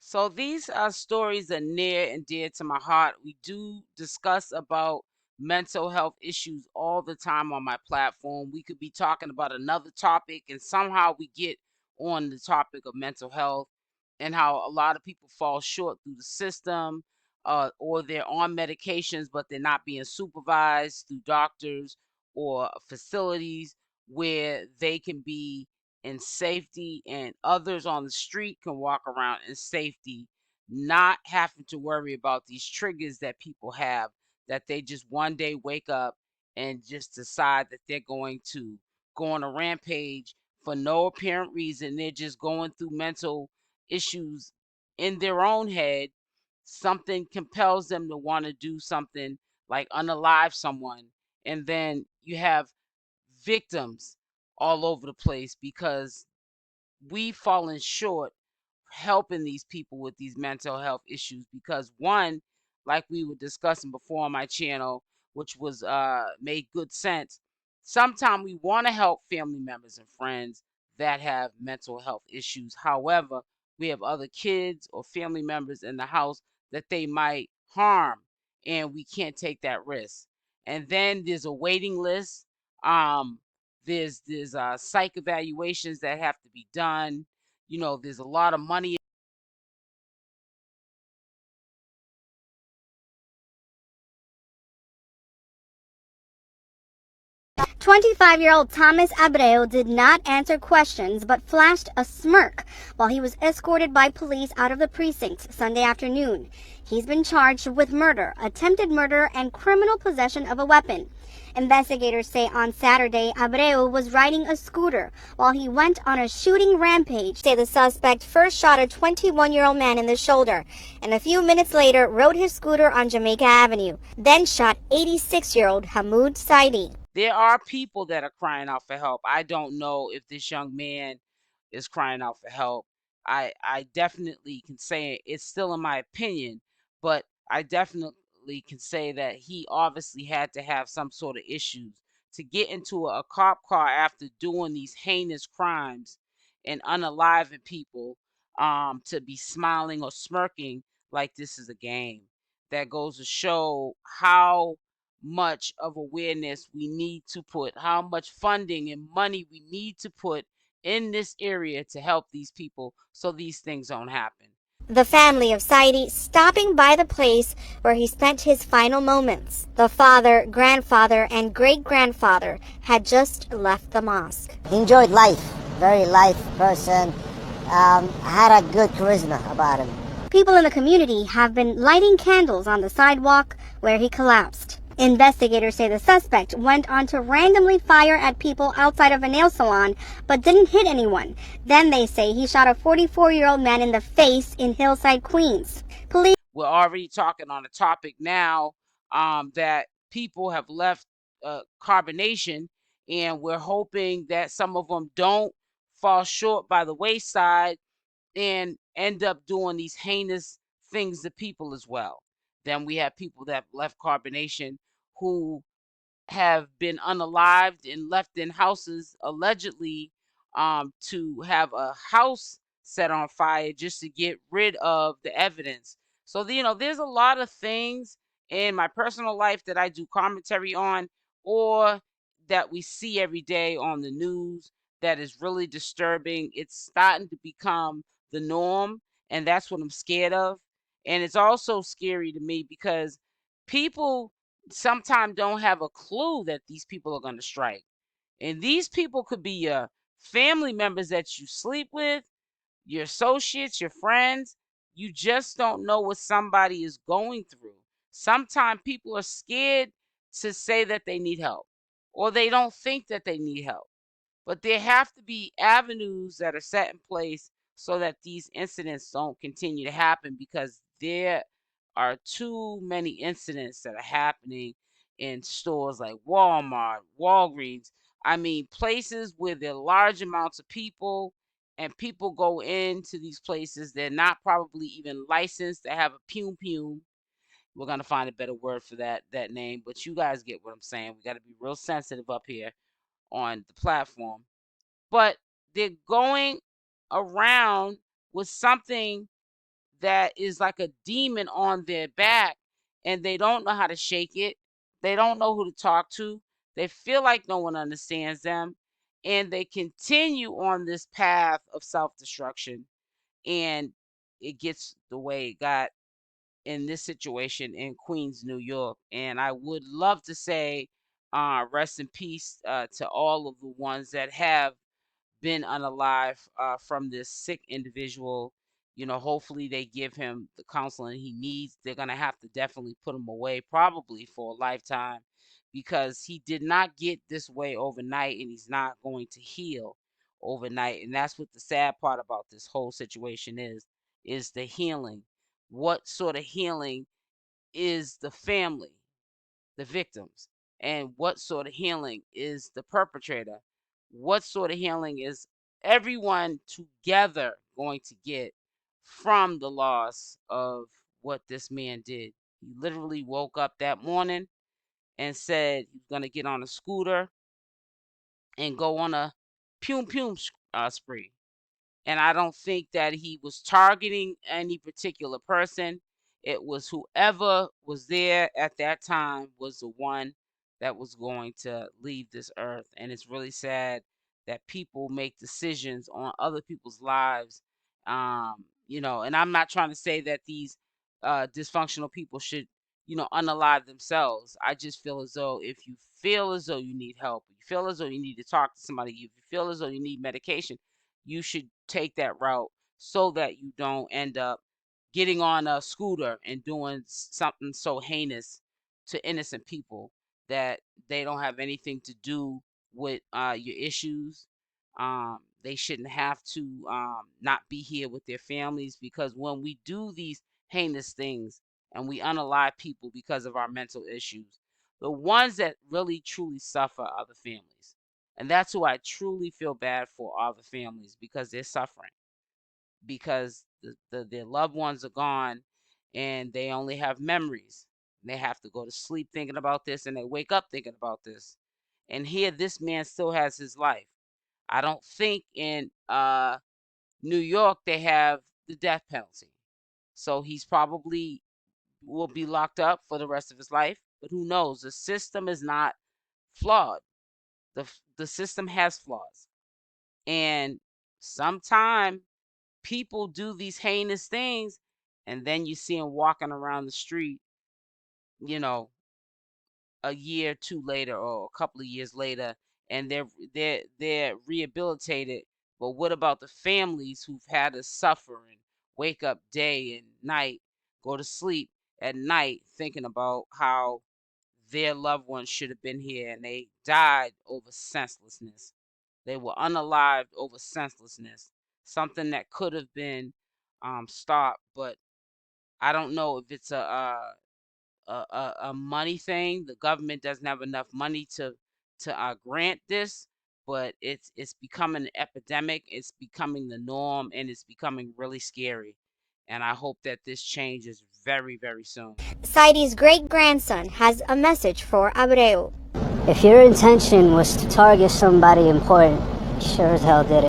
So these are stories are near and dear to my heart. We do discuss about mental health issues all the time on my platform. We could be talking about another topic and somehow we get on the topic of mental health and how a lot of people fall short through the system, or they're on medications but they're not being supervised through doctors or facilities where they can be in safety and others on the street can walk around in safety, not having to worry about these triggers that people have, that they just one day wake up and just decide that they're going to go on a rampage for no apparent reason. They're just going through mental issues in their own head. Something compels them to want to do something like unalive someone, and then you have victims all over the place because we've fallen short helping these people with these mental health issues. Because one, like we were discussing before on my channel, which was made good sense, sometimes we want to help family members and friends that have mental health issues. However, we have other kids or family members in the house that they might harm, and we can't take that risk. And then there's a waiting list. um there's psych evaluations that have to be done. There's a lot of money. 25-year-old Thomas Abreu did not answer questions but flashed a smirk while he was escorted by police out of the precinct Sunday afternoon. He's been charged with murder, attempted murder, and criminal possession of a weapon. Investigators say on Saturday, Abreu was riding a scooter while he went on a shooting rampage. Say the suspect first shot a 21-year-old man in the shoulder and a few minutes later rode his scooter on Jamaica Avenue, then shot 86-year-old 𝗪𝗛𝗧𝗖𝗛. There are people that are crying out for help. I don't know if this young man is crying out for help. I definitely can say it's still in my opinion, but I definitely can say that he obviously had to have some sort of issues to get into a cop car after doing these heinous crimes and unaliving people, to be smiling or smirking like this is a game. That goes to show how much of awareness we need to put, how much funding and money we need to put in this area to help these people so these things don't happen. The family of 𝗪𝗛𝗫 stopping by the place where he spent his final moments. The father, grandfather, and great-grandfather had just left the mosque. He enjoyed life, very life person, had a good charisma about him. People in the community have been lighting candles on the sidewalk where he collapsed. Investigators say the suspect went on to randomly fire at people outside of a nail salon but didn't hit anyone. Then they say he shot a 44-year-old man in the face in Hillside, Queens. Police. We're already talking on a topic now, that people have left carbonation, and we're hoping that some of them don't fall short by the wayside and end up doing these heinous things to people as well. Then we have people that left carbonation who have been unalived and left in houses allegedly, to have a house set on fire just to get rid of the evidence. So there's a lot of things in my personal life that I do commentary on, or that we see every day on the news, that is really disturbing. It's starting to become the norm, and that's what I'm scared of. And it's also scary to me because people sometimes don't have a clue that these people are going to strike. And these people could be your family members that you sleep with, your associates, your friends. You just don't know what somebody is going through. Sometimes people are scared to say that they need help, or they don't think that they need help. But there have to be avenues that are set in place so that these incidents don't continue to happen, because there are too many incidents that are happening in stores like Walmart, Walgreens. I mean, places where there are large amounts of people, and people go into these places. They're not probably even licensed to have a pume pume. We're gonna find a better word for that name, but you guys get what I'm saying. We got to be real sensitive up here on the platform. But they're going around with something that is like a demon on their back, and they don't know how to shake it. They don't know who to talk to. They feel like no one understands them, and they continue on this path of self-destruction, and it gets the way it got in this situation in Queens, New York. And I would love to say rest in peace to all of the ones that have been unalive from this sick individual. You know, hopefully they give him the counseling he needs. They're going to have to definitely put him away, probably for a lifetime, because he did not get this way overnight, and he's not going to heal overnight. And that's what the sad part about this whole situation is the healing. What sort of healing is the family, the victims, and what sort of healing is the perpetrator? What sort of healing is everyone together going to get from the loss of what this man did? He literally woke up that morning and said he's going to get on a scooter and go on a spree. And I don't think that he was targeting any particular person. It was whoever was there at that time was the one that was going to leave this earth. And it's really sad that people make decisions on other people's lives. You know, and I'm not trying to say that these dysfunctional people should, you know, unalive themselves. I just feel as though if you feel as though you need help, you feel as though you need to talk to somebody, if you feel as though you need medication, you should take that route so that you don't end up getting on a scooter and doing something so heinous to innocent people that they don't have anything to do with your issues. They shouldn't have to not be here with their families, because when we do these heinous things and we unalive people because of our mental issues, the ones that really truly suffer are the families. And that's who I truly feel bad for, are the families, because they're suffering, because their loved ones are gone and they only have memories. They have to go to sleep thinking about this, and they wake up thinking about this. And here this man still has his life. I don't think in New York they have the death penalty. So he's probably will be locked up for the rest of his life. But who knows? The system is not flawed. The system has flaws. And sometimes people do these heinous things, and then you see them walking around the street, you know, a year or two later or a couple of years later, and they're rehabilitated. But what about the families who've had to suffer and wake up day and night, go to sleep at night thinking about how their loved ones should have been here and they died over senselessness? They were unalived over senselessness, something that could have been stopped. But I don't know if it's a money thing. The government doesn't have enough money to grant this, but it's becoming an epidemic. It's becoming the norm, and it's becoming really scary. And I hope that this changes very, very soon. 𝗪𝗛's great-grandson has a message for Abouut. If your intention was to target somebody important, you sure as hell did it.